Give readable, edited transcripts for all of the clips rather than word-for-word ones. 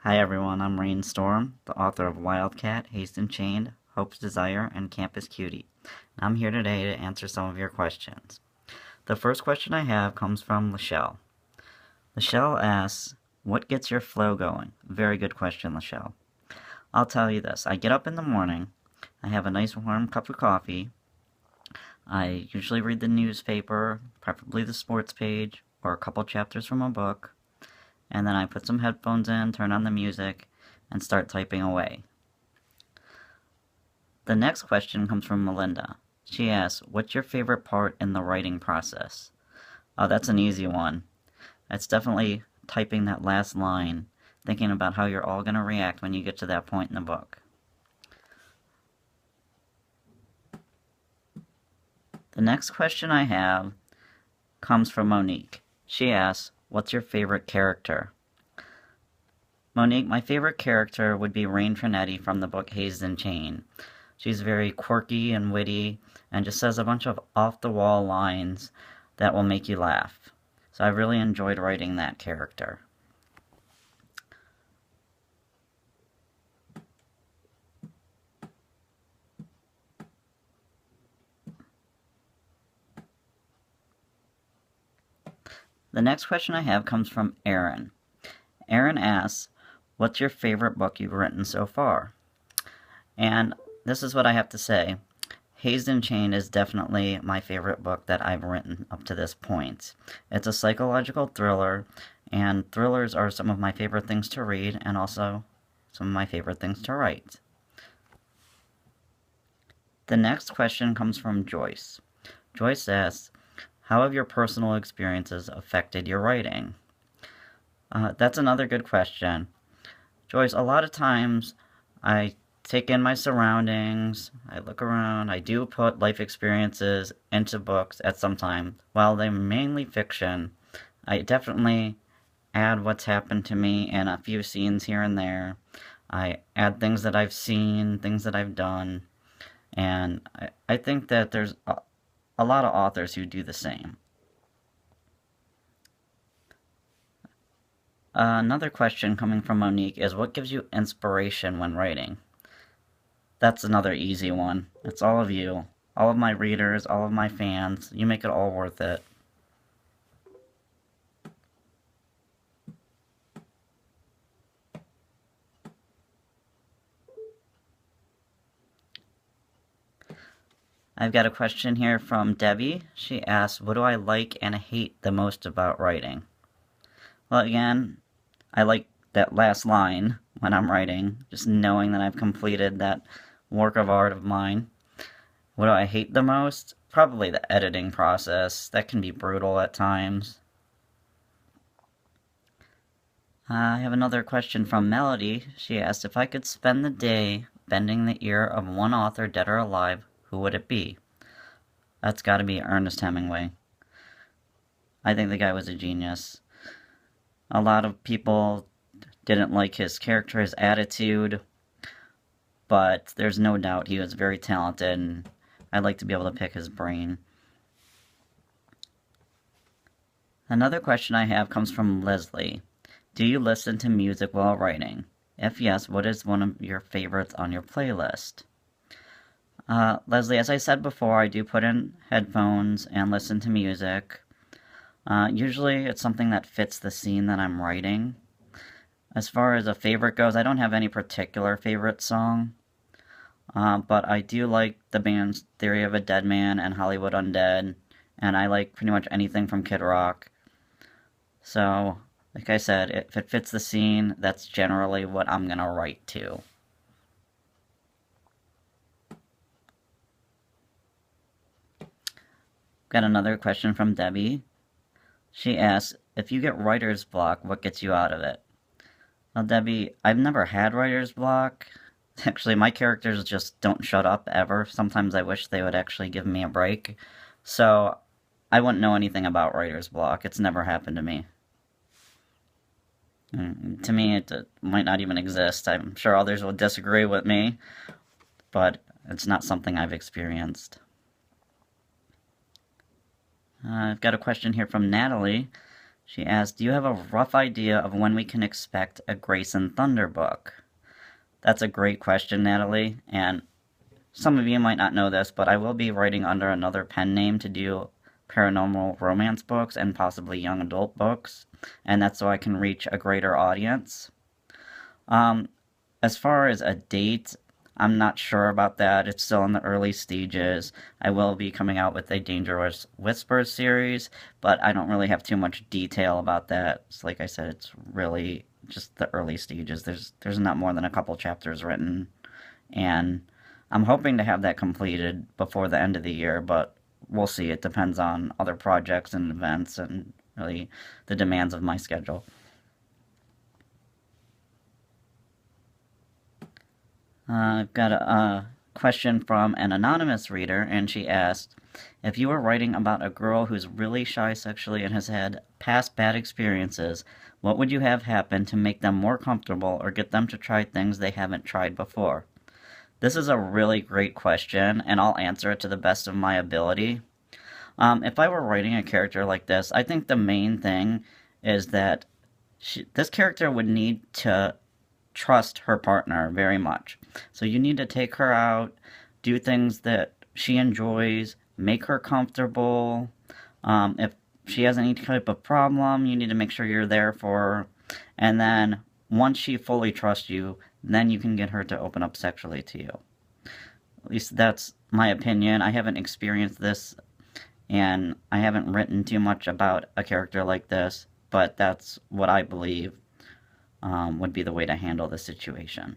Hi everyone, I'm Raine Storm, the author of Wildcat, Hazed and Chained, Hope's Desire, and Campus Cutie. I'm here today to answer some of your questions. The first question I have comes from Lachelle. Lachelle asks, what gets your flow going? Very good question, Lachelle. I'll tell you this. I get up in the morning, I have a nice warm cup of coffee, I usually read the newspaper, preferably the sports page, or a couple chapters from a book, and then I put some headphones in, turn on the music, and start typing away. The next question comes from Melinda. She asks, what's your favorite part in the writing process? Oh, that's an easy one. It's definitely typing that last line, thinking about how you're all going to react when you get to that point in the book. The next question I have comes from Monique. She asks, what's your favorite character? Monique, my favorite character would be Raine Trinetti from the book Hazed and Chained. She's very quirky and witty and just says a bunch of off-the-wall lines that will make you laugh. So I really enjoyed writing that character. The next question I have comes from Aaron. Aaron asks, what's your favorite book you've written so far? And this is what I have to say. Hazed and Chained is definitely my favorite book that I've written up to this point. It's a psychological thriller, and thrillers are some of my favorite things to read, and also some of my favorite things to write. The next question comes from Joyce. Joyce asks, how have your personal experiences affected your writing? That's another good question. Joyce, a lot of times I take in my surroundings, I look around, I do put life experiences into books at some time. While they're mainly fiction, I definitely add what's happened to me in a few scenes here and there. I add things that I've seen, things that I've done, and I think that there's a lot of authors who do the same. Another question coming from Monique is, what gives you inspiration when writing? That's another easy one. It's all of you. All of my readers, all of my fans. You make it all worth it. I've got a question here from Debbie. She asks, what do I like and hate the most about writing? Well, again, I like that last line when I'm writing, just knowing that I've completed that work of art of mine. What do I hate the most? Probably the editing process. That can be brutal at times. I have another question from Melody. She asked, if I could spend the day bending the ear of one author, dead or alive, who would it be? That's got to be Ernest Hemingway. I think the guy was a genius. A lot of people didn't like his character, his attitude, but there's no doubt he was very talented, and I'd like to be able to pick his brain. Another question I have comes from Leslie. Do you listen to music while writing? If yes, what is one of your favorites on your playlist? Leslie, as I said before, I do put in headphones and listen to music. Usually it's something that fits the scene that I'm writing. As far as a favorite goes, I don't have any particular favorite song. But I do like the bands Theory of a Dead Man and Hollywood Undead. And I like pretty much anything from Kid Rock. So, like I said, if it fits the scene, that's generally what I'm going to write to. Got another question from Debbie. She asks, if you get writer's block, what gets you out of it? Well, Debbie, I've never had writer's block. Actually, my characters just don't shut up, ever. Sometimes I wish they would actually give me a break. So, I wouldn't know anything about writer's block. It's never happened to me. To me, it might not even exist. I'm sure others will disagree with me, but it's not something I've experienced. I've got a question here from Natalie. She asked, do you have a rough idea of when we can expect a Grace and Thunder book? That's a great question, Natalie, and some of you might not know this, but I will be writing under another pen name to do paranormal romance books and possibly young adult books, and that's so I can reach a greater audience. As far as a date, I'm not sure about that. It's still in the early stages. I will be coming out with a Dangerous Whispers series, but I don't really have too much detail about that. It's like I said, it's really just the early stages. There's not more than a couple chapters written, and I'm hoping to have that completed before the end of the year, but we'll see. It depends on other projects and events and really the demands of my schedule. I've got a question from an anonymous reader, and she asked, if you were writing about a girl who's really shy sexually and has had past bad experiences, what would you have happen to make them more comfortable or get them to try things they haven't tried before? This is a really great question, and I'll answer it to the best of my ability. If I were writing a character like this, I think the main thing is that this character would need to trust her partner very much. So you need to take her out, do things that she enjoys, make her comfortable. If she has any type of problem, you need to make sure you're there for her. And then once she fully trusts you, then you can get her to open up sexually to you. At least that's my opinion. I haven't experienced this, and I haven't written too much about a character like this, but that's what I believe would be the way to handle the situation.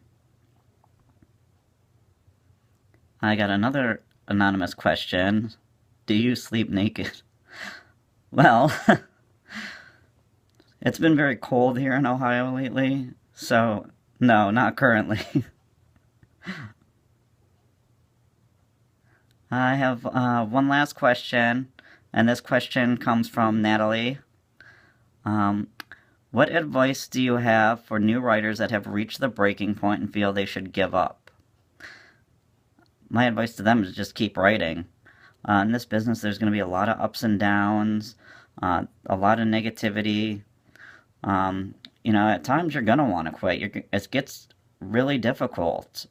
I got another anonymous question. Do you sleep naked? Well, it's been very cold here in Ohio lately, so no, not currently. I have one last question, and this question comes from Natalie. What advice do you have for new writers that have reached the breaking point and feel they should give up? My advice to them is just keep writing. In this business, there's going to be a lot of ups and downs, a lot of negativity. At times you're going to want to quit. It gets really difficult,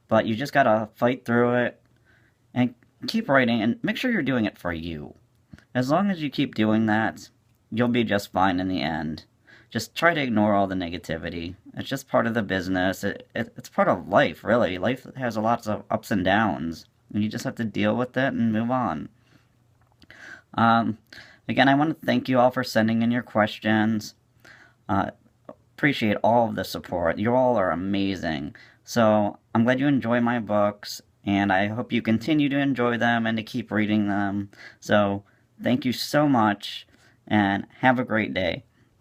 but you just got to fight through it and keep writing, and make sure you're doing it for you. As long as you keep doing that, you'll be just fine in the end. Just try to ignore all the negativity. It's just part of the business. It's part of life, really. Life has lots of ups and downs, and you just have to deal with it and move on. Again, I want to thank you all for sending in your questions. Appreciate all of the support. You all are amazing. So I'm glad you enjoy my books, and I hope you continue to enjoy them and to keep reading them. So thank you so much, and have a great day.